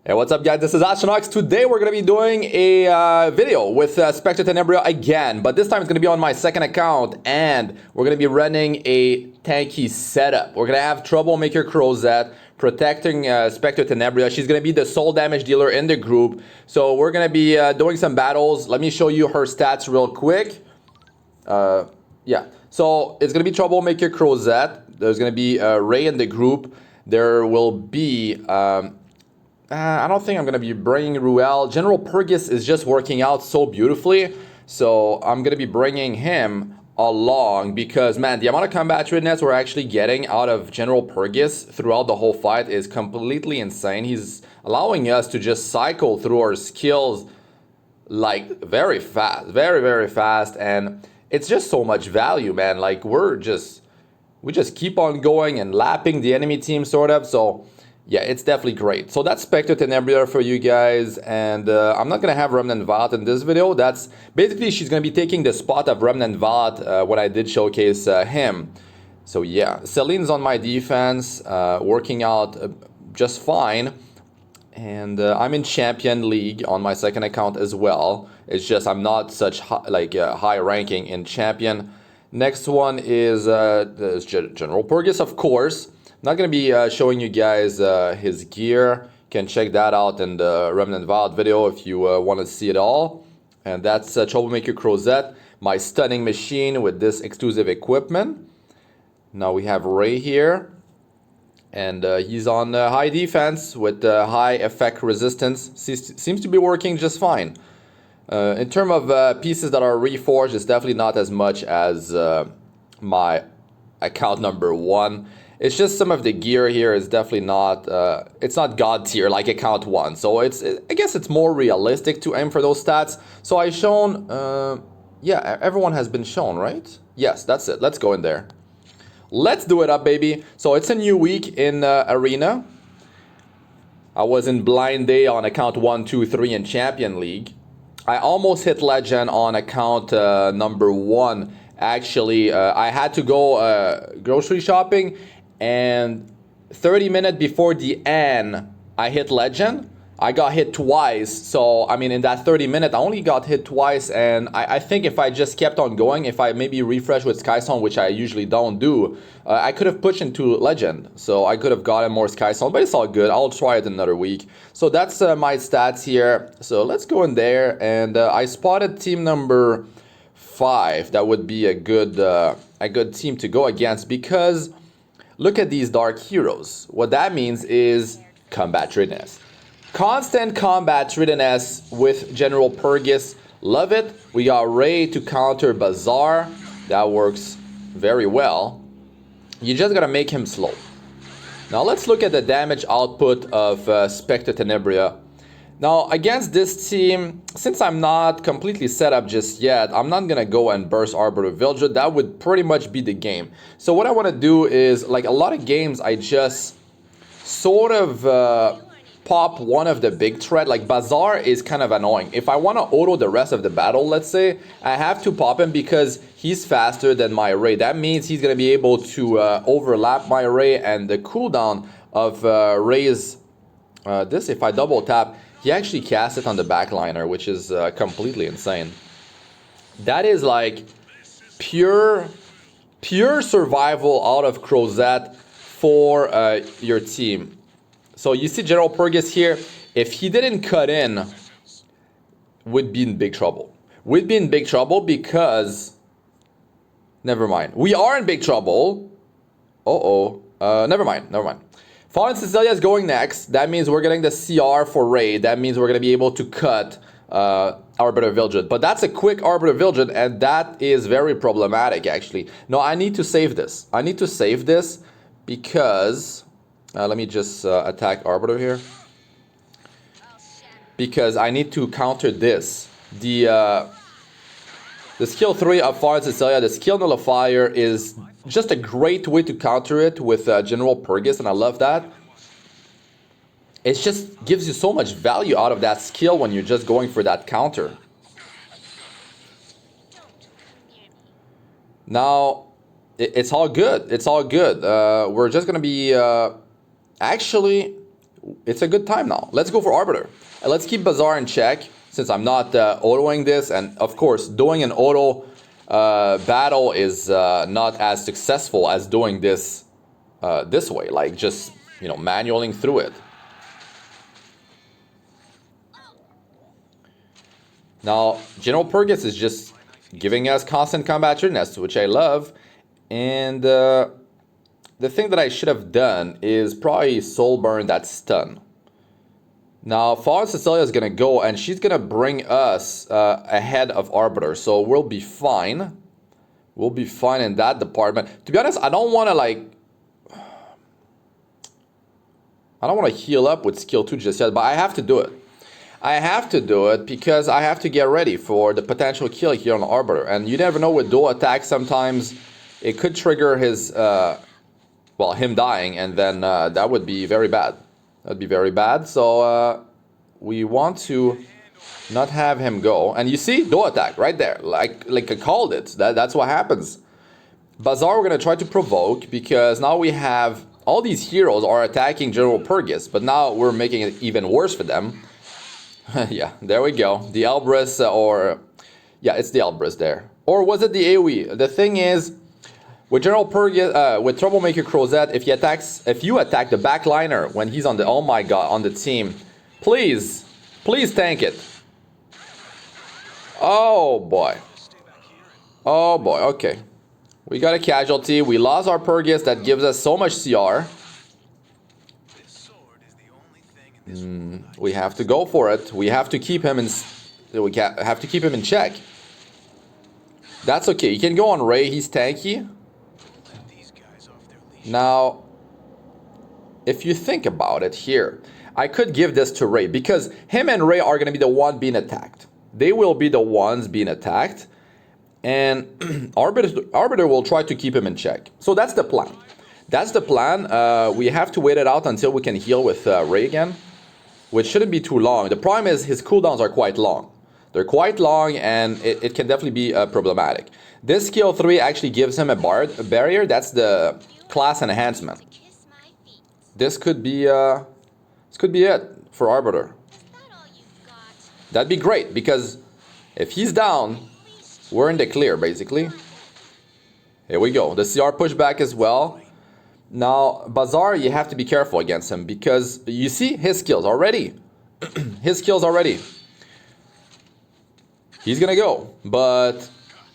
Hey, what's up guys, this is Astranox. Today we're going to be doing a video with Specter Tenebria again, but this time it's going to be on my second account and we're going to be running a tanky setup. We're going to have Troublemaker Crozet protecting Specter Tenebria. She's going to be the sole damage dealer in the group, so we're going to be doing some battles. Let me show you her stats real quick. Yeah, so it's going to be Troublemaker Crozet. There's going to be Ray in the group. There will be... I don't think I'm going to be bringing Ruel. General Purgis is just working out so beautifully. So I'm going to be bringing him along because, man, the amount of combat readiness we're actually getting out of General Purgis throughout the whole fight is completely insane. He's allowing us to just cycle through our skills like very fast, very fast. And it's just so much value, man. Like we just keep on going and lapping the enemy team sort of. So yeah, it's definitely great. So that's Specter Tenebria for you guys, and I'm not gonna have Remnant Vault in this video. That's basically she's gonna be taking the spot of Remnant Vault when I did showcase him. So yeah, Celine's on my defense, working out just fine, and I'm in Champion League on my second account as well. It's just I'm not such high ranking in Champion. Next one is General Purgis, of course. Not going to be showing you guys his gear. You can check that out in the Remnant Vault video if you want to see it all. And that's Troublemaker Crozet, my stunning machine with this exclusive equipment. Now we have Ray here. And he's on high defense with high effect resistance. Seems to be working just fine. In terms of pieces that are reforged, it's definitely not as much as my account number 1. It's just some of the gear here is definitely not, it's not God tier like account 1. So I guess it's more realistic to aim for those stats. So I've shown, yeah, everyone has been shown, right? Yes, that's it. Let's go in there. Let's do it up, baby. So it's a new week in Arena. I was in Blind Day on account 1, 2, 3 in Champion League. I almost hit Legend on account number 1. Actually, I had to go grocery shopping. And 30 minutes before the end, I hit Legend. I got hit twice. So, I mean, in that 30 minutes, I only got hit twice. And I think if I just kept on going, if I maybe refresh with Skystone, which I usually don't do, I could have pushed into Legend. So I could have gotten more Skystone, but it's all good. I'll try it another week. So that's my stats here. So let's go in there. And I spotted team number 5. That would be a good team to go against because... look at these dark heroes. What that means is combat readiness. Constant combat readiness with General Purgis. Love it. We got Ray to counter Bazaar. That works very well. You just gotta make him slow. Now let's look at the damage output of Specter Tenebria. Now against this team, since I'm not completely set up just yet, I'm not gonna go and burst Arbiter Vildred. That would pretty much be the game. So what I want to do is, like a lot of games, I just sort of pop one of the big threat. Like Bazaar is kind of annoying. If I want to auto the rest of the battle, let's say, I have to pop him because he's faster than my Ray. That means he's gonna be able to overlap my Ray, and the cooldown of Ray's this, if I double tap, he actually casts it on the backliner, which is completely insane. That is like pure survival out of Crozet for your team. So you see General Purgis here. If he didn't cut in, we'd be in big trouble. We'd be in big trouble because... never mind. We are in big trouble. Never mind. Fallen Cecilia is going next. That means we're getting the CR for Ray. That means we're going to be able to cut Arbiter Vildred. But that's a quick Arbiter Vildred, and that is very problematic, actually. No, I need to save this. I need to save this because... let me just attack Arbiter here. Because I need to counter this. The skill 3 of Fallen Cecilia, the skill nullifier, is just a great way to counter it with General Purgis, and I love that. It just gives you so much value out of that skill when you're just going for that counter. Now, it's all good. It's all good. We're just going to be... actually, it's a good time now. Let's go for Arbiter. And let's keep Bazaar in check, since I'm not autoing this. And of course, doing an auto battle is not as successful as doing this this way, like just, you know, manualing through it. Now, General Purgus is just giving us constant combat readiness, which I love. And the thing that I should have done is probably soul burn that stun. Now, Fallen Cecilia is going to go, and she's going to bring us ahead of Arbiter. So we'll be fine. We'll be fine in that department. To be honest, I don't want to, like... I don't want to heal up with skill 2 just yet, but I have to do it. I have to do it because I have to get ready for the potential kill here on Arbiter. And you never know, with dual attack, sometimes it could trigger his, well, him dying, and then that would be very bad. That'd be very bad. So we want to not have him go. And you see, dual attack right there. Like I called it. That's what happens. Bazaar, we're going to try to provoke, because now we have all these heroes are attacking General Purgus, but now we're making it even worse for them. Yeah, there we go. The Elbrus, or... yeah, it's the Elbrus there. Or was it the AoE? The thing is, with General Purgus, with Troublemaker Crozet, if you attack the backliner when he's on the... oh my god, on the team, please tank it. Oh boy. Oh boy, okay. We got a casualty. We lost our Purgus. That gives us so much CR. We have to go for it. We have to keep him in. We have to keep him in check. That's okay. You can go on Ray. He's tanky. Now, if you think about it here, I could give this to Ray, because him and Ray are going to be the one being attacked. They will be the ones being attacked, and Arbiter will try to keep him in check. So that's the plan. That's the plan. We have to wait it out until we can heal with Ray again, which shouldn't be too long. The problem is his cooldowns are quite long. They're quite long, and it can definitely be problematic. This skill 3 actually gives him a barrier. That's the class enhancement. This could be it for Arbiter. That'd be great, because if he's down, we're in the clear, basically. Here we go. The CR pushback as well. Now, Bazaar, you have to be careful against him, because you see his skills already. His skills already. He's going to go, but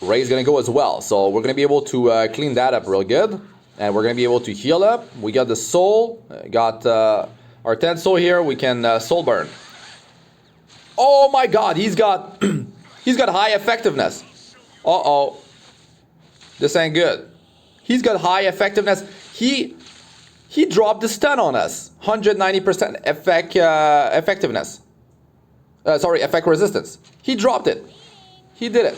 Ray's going to go as well. So we're going to be able to clean that up real good. And we're going to be able to heal up. We got the soul. Got our 10 soul here. We can soul burn. Oh my god, he's got he's got high effectiveness. Uh-oh. This ain't good. He's got high effectiveness. He dropped the stun on us. 190% effectiveness. Sorry, effect resistance. He dropped it. He did it.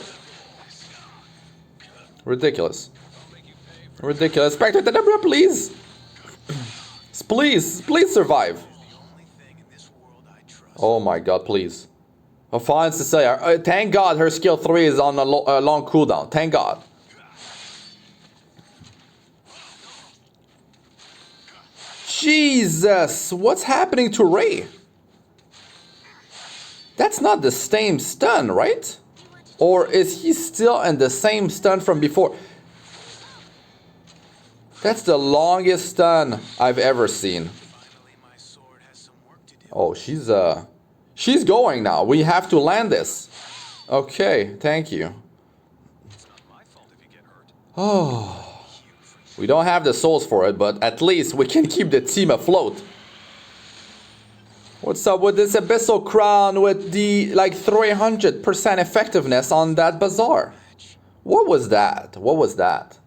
Ridiculous. Ridiculous. Specter Tenebria, please. Please survive. Oh my god, please. Fallen Cecilia. Thank god her skill 3 is on a long cooldown. Thank god. Jesus, what's happening to Ray? That's not the same stun, right? Or is he still in the same stun from before? That's the longest stun I've ever seen. Oh, she's going now. We have to land this. Okay, thank you. Oh. We don't have the souls for it, but at least we can keep the team afloat. What's up with this Abyssal Crown with the, like, 300% effectiveness on that Bazaar? What was that? What was that?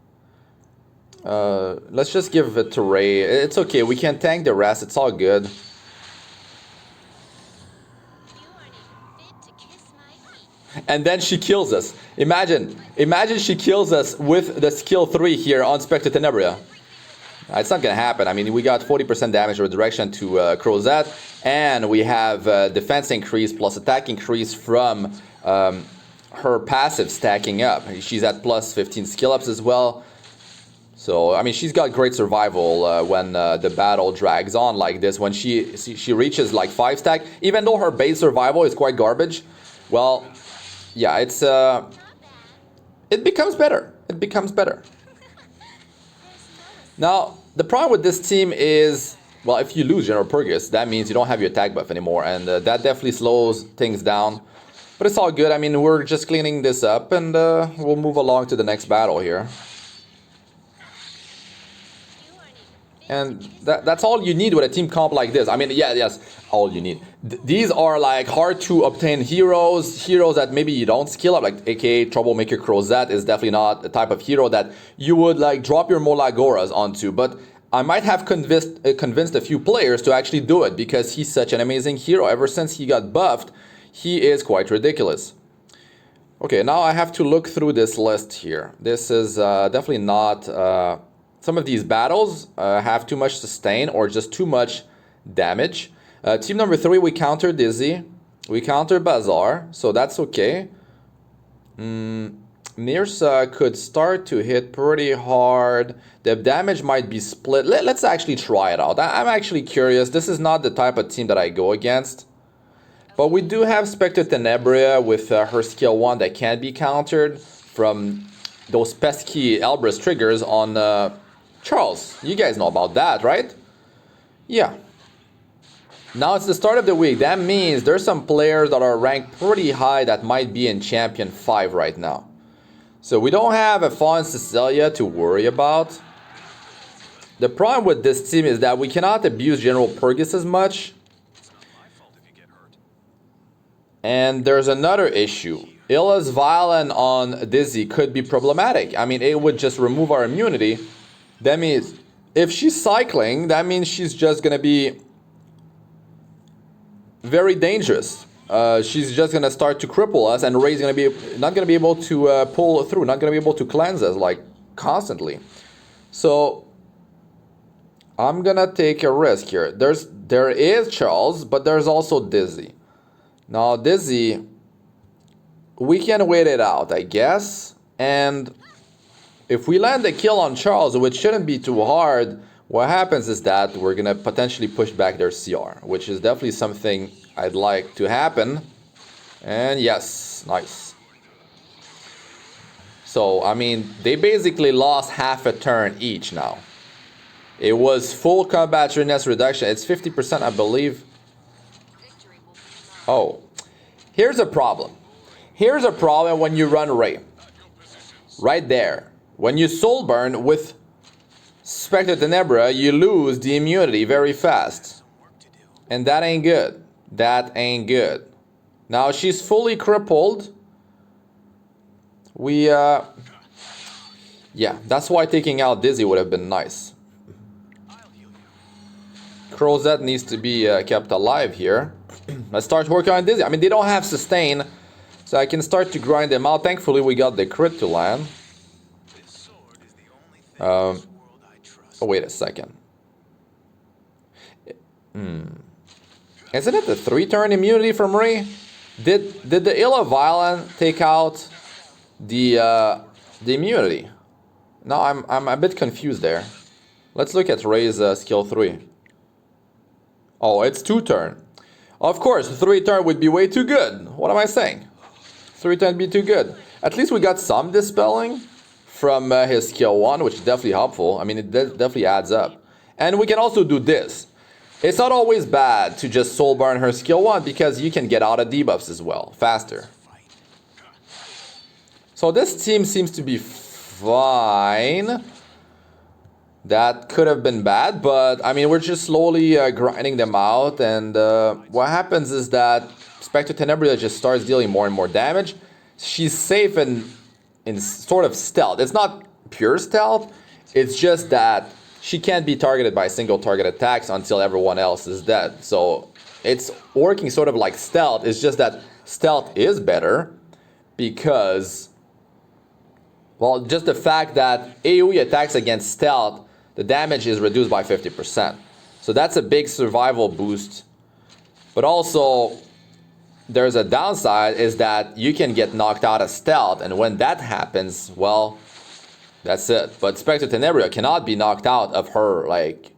Let's just give it to Ray. It's okay, we can tank the rest. It's all good. And then she kills us. Imagine she kills us with the skill 3 here on Specter Tenebria. It's not gonna happen. I mean, we got 40% damage redirection to Crozet, and we have defense increase plus attack increase from her passive stacking up. She's at plus 15 skill ups as well. So, I mean, she's got great survival when the battle drags on like this. When she reaches like 5 stack, even though her base survival is quite garbage, well, yeah, it becomes better. It becomes better. Now, the problem with this team is, well, if you lose General Purgus, that means you don't have your attack buff anymore, and that definitely slows things down. But it's all good. I mean, we're just cleaning this up, and we'll move along to the next battle here. And that's all you need with a team comp like this. I mean, yes, all you need. These are like hard to obtain heroes that maybe you don't skill up, like aka Troublemaker Crozet is definitely not the type of hero that you would like drop your MolaGoras onto. But I might have convinced a few players to actually do it because he's such an amazing hero. Ever since he got buffed, he is quite ridiculous. Okay, now I have to look through this list here. This is definitely not... some of these battles have too much sustain or just too much damage. Team number 3, we counter Dizzy. We counter Bazaar, so that's okay. Nirsa could start to hit pretty hard. The damage might be split. Let's actually try it out. I'm actually curious. This is not the type of team that I go against. But we do have Specter Tenebria with her skill 1 that can be countered from those pesky Elbrus triggers on... Charles, you guys know about that, right? Yeah. Now it's the start of the week. That means there's some players that are ranked pretty high that might be in Champion 5 right now. So we don't have a Fallen Cecilia to worry about. The problem with this team is that we cannot abuse General Purgus as much. And there's another issue. Illa's Violin on Dizzy could be problematic. I mean, it would just remove our immunity. That means if she's cycling, that means she's just going to be very dangerous. She's just going to start to cripple us, and Ray's going to be not going to be able to pull through, not going to be able to cleanse us like constantly. So I'm going to take a risk here. There is Charles, but there's also Dizzy. Now Dizzy, we can wait it out, I guess, and if we land a kill on Charles, which shouldn't be too hard, what happens is that we're going to potentially push back their CR, which is definitely something I'd like to happen. And yes, nice. So, I mean, they basically lost half a turn each now. It was full combat readiness reduction. It's 50%, I believe. Oh, here's a problem. Here's a problem when you run Ray. Right there. When you soul burn with Specter Tenebria, you lose the immunity very fast. And that ain't good. That ain't good. Now she's fully crippled. Yeah, that's why taking out Dizzy would have been nice. Crozet needs to be kept alive here. Let's start working on Dizzy. I mean, they don't have sustain, so I can start to grind them out. Thankfully, we got the crit to land. Oh, wait a second. Isn't it the 3-turn immunity from Ray? Did the Illa Violin take out the immunity? No, I'm a bit confused there. Let's look at Ray's skill 3. Oh, it's 2-turn. Of course, 3-turn would be way too good. What am I saying? 3-turn would be too good. At least we got some dispelling from his skill 1, which is definitely helpful. I mean, it definitely adds up. And we can also do this. It's not always bad to just soul burn her skill 1 because you can get out of debuffs as well, faster. So this team seems to be fine. That could have been bad, but I mean, we're just slowly grinding them out. And what happens is that Specter Tenebria just starts dealing more and more damage. She's safe in sort of stealth. It's not pure stealth. It's just that she can't be targeted by single target attacks until everyone else is dead. So it's working sort of like stealth. It's just that stealth is better because, well, just the fact that AoE attacks against stealth, the damage is reduced by 50%. So that's a big survival boost. But also, there's a downside, is that you can get knocked out of stealth, and when that happens, well, That's it. But Specter Tenebria cannot be knocked out of her, like,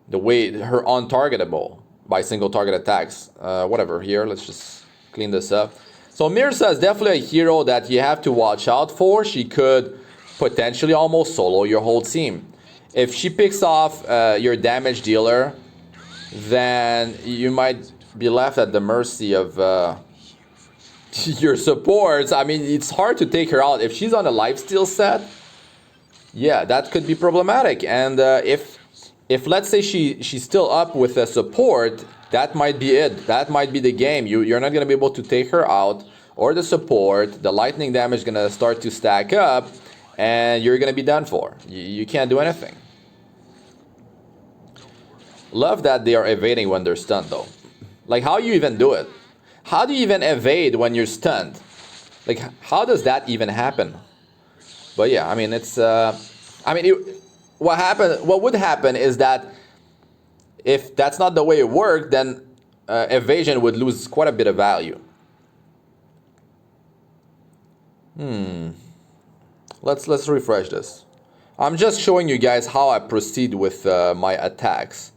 the way her untargetable by single target attacks. Whatever, here, let's just clean this up. So Mirza is definitely a hero that you have to watch out for. She could potentially almost solo your whole team. If she picks off your damage dealer, then you might be left at the mercy of your supports. I mean, it's hard to take her out. If she's on a lifesteal set, yeah, that could be problematic. And if let's say she's still up with a support, that might be it. That might be the game. You're not going to be able to take her out or the support. The lightning damage is going to start to stack up, and you're going to be done for. You can't do anything. Love that they are evading when they're stunned, though. Like, how you even do it? How do you even evade when you're stunned? Like, how does that even happen? But yeah, I mean, it's... what would happen is that if that's not the way it worked, then evasion would lose quite a bit of value. Let's refresh this. I'm just showing you guys how I proceed with my attacks.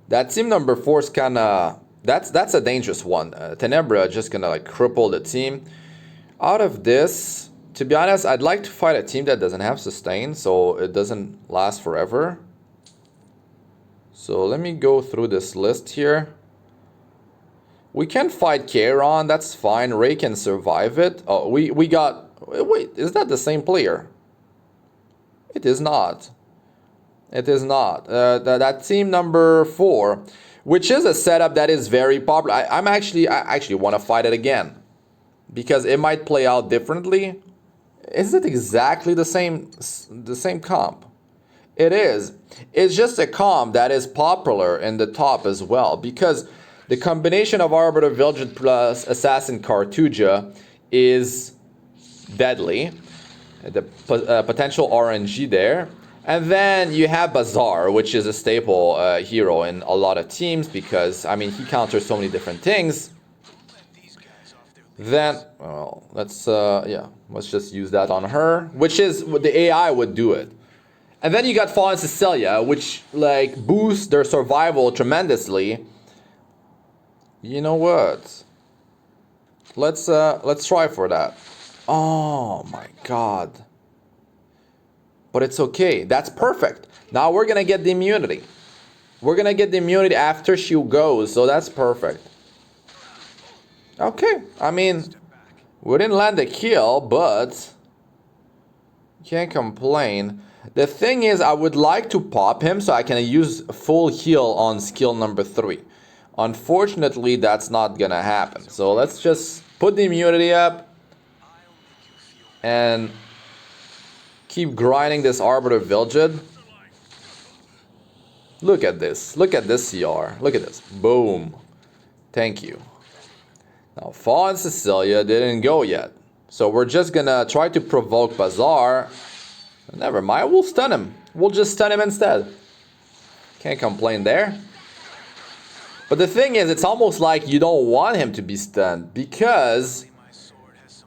That team number 4 is kind of... That's a dangerous one. Tenebria just gonna like cripple the team. Out of this, to be honest, I'd like to fight a team that doesn't have sustain, so it doesn't last forever. So let me go through this list here. We can fight Charon, that's fine. Ray can survive it. Oh, we got... Wait, is that the same player? It is not. It is not. That team number 4, which is a setup that is very popular. I actually want to fight it again, because it might play out differently. Is it exactly the same comp? It is. It's just a comp that is popular in the top as well, because the combination of Arbiter Vigilant plus Assassin Cartuja is deadly. The potential RNG there. And then you have Bazaar, which is a staple hero in a lot of teams, because, I mean, he counters so many different things. Then, well, let's just use that on her, which is what the AI would do it. And then you got Fallen Cecilia, which, like, boosts their survival tremendously. You know what? Let's try for that. Oh my god. But it's okay. That's perfect. Now we're gonna get the immunity. We're gonna get the immunity after she goes, so that's perfect. Okay, I mean, we didn't land a kill, but can't complain. The thing is, I would like to pop him so I can use full heal on skill number 3. Unfortunately, that's not gonna happen. So let's just put the immunity up and keep grinding this Arbiter Vigilant. Look at this. Look at this CR. Look at this. Boom. Thank you. Now, Fallen Cecilia didn't go yet. So we're just gonna try to provoke Bazaar. Never mind, we'll stun him. We'll just stun him instead. Can't complain there. But the thing is, it's almost like you don't want him to be stunned, because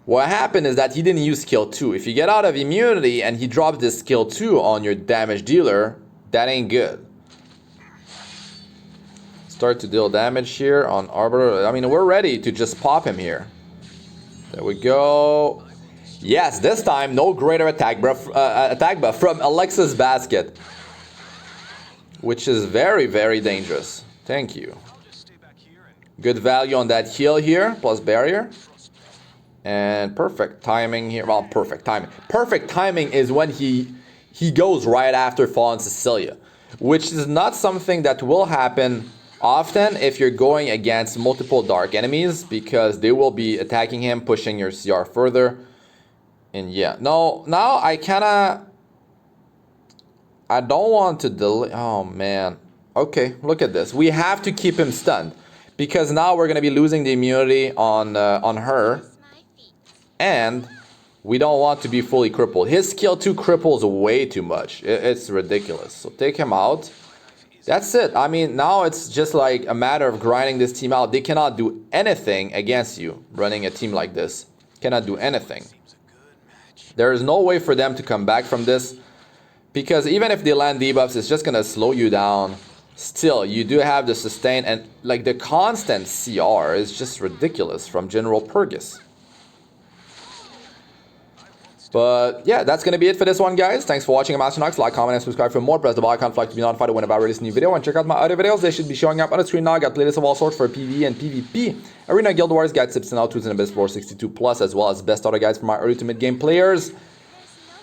what happened is that he didn't use skill 2. If you get out of immunity and he drops this skill 2 on your damage dealer, that ain't good. Start to deal damage here on Arbiter. I mean, we're ready to just pop him here. There we go. Yes, this time no greater attack buff from Alexa's basket, which is very, very dangerous. Thank you. Good value on that heal here, plus barrier. And perfect timing here. Well, perfect timing. Perfect timing is when he goes right after Fallen Cecilia, which is not something that will happen often if you're going against multiple dark enemies, because they will be attacking him, pushing your CR further. And yeah, no, now I don't want to delay. Oh man. Okay, look at this. We have to keep him stunned, because now we're gonna be losing the immunity on her, and we don't want to be fully crippled. His skill 2 cripples way too much. It's ridiculous. So take him out. That's it. I mean, now it's just like a matter of grinding this team out. They cannot do anything against you running a team like this. Cannot do anything. There is no way for them to come back from this, because even if they land debuffs, it's just gonna slow you down. Still, you do have the sustain, and like the constant CR is just ridiculous from General Purgus. But yeah, that's going to be it for this one, guys. Thanks for watching. I'm Astranox. Like, comment, and subscribe for more. Press the bell icon flag to be notified whenever I release a new video. And check out my other videos. They should be showing up on the screen now. I got playlists of all sorts for PvE and PvP. Arena Guild Wars, guide tips and how-tos in Abyss Floor 62+, as well as best starter guides for my early to mid-game players.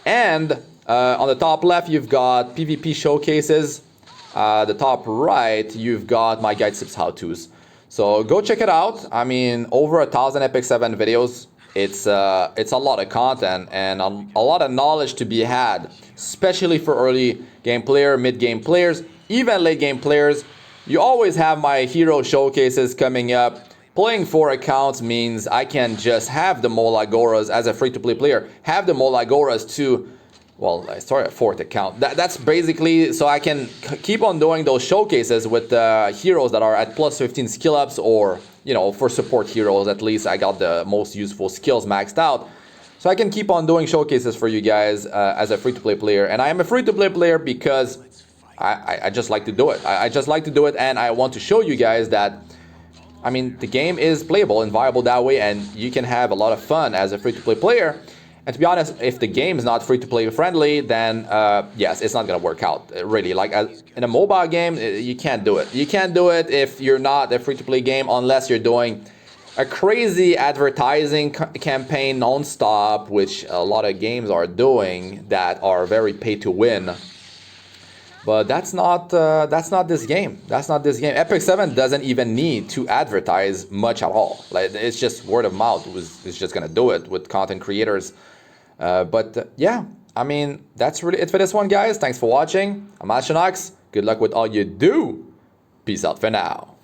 And on the top left, you've got PvP showcases. The top right, you've got my guide tips, how-tos. So go check it out. I mean, over 1,000 Epic 7 videos. It's a lot of content and a lot of knowledge to be had, especially for early game player, mid game players, even late game players. You always have my hero showcases coming up. Playing 4 accounts means I can just have the MolaGoras as a free-to-play player, have the MolaGoras to, well, I started a 4th account. That's basically so I can keep on doing those showcases with heroes that are at plus 15 skill ups, or you know, for support heroes at least I got the most useful skills maxed out. So I can keep on doing showcases for you guys as a free-to-play player. And I am a free-to-play player because I just like to do it. I just like to do it, and I want to show you guys that, I mean, the game is playable and viable that way, and you can have a lot of fun as a free-to-play player. And to be honest, if the game is not free-to-play friendly, then yes, it's not going to work out, really. Like in a mobile game, you can't do it. You can't do it if you're not a free-to-play game unless you're doing a crazy advertising campaign non-stop, which a lot of games are doing that are very pay-to-win. But that's not this game. That's not this game. Epic 7 doesn't even need to advertise much at all. Like, it's just word of mouth. It's just going to do it with content creators. Yeah, I mean, that's really it for this one, guys. Thanks for watching. I'm Astranox. Good luck with all you do. Peace out for now.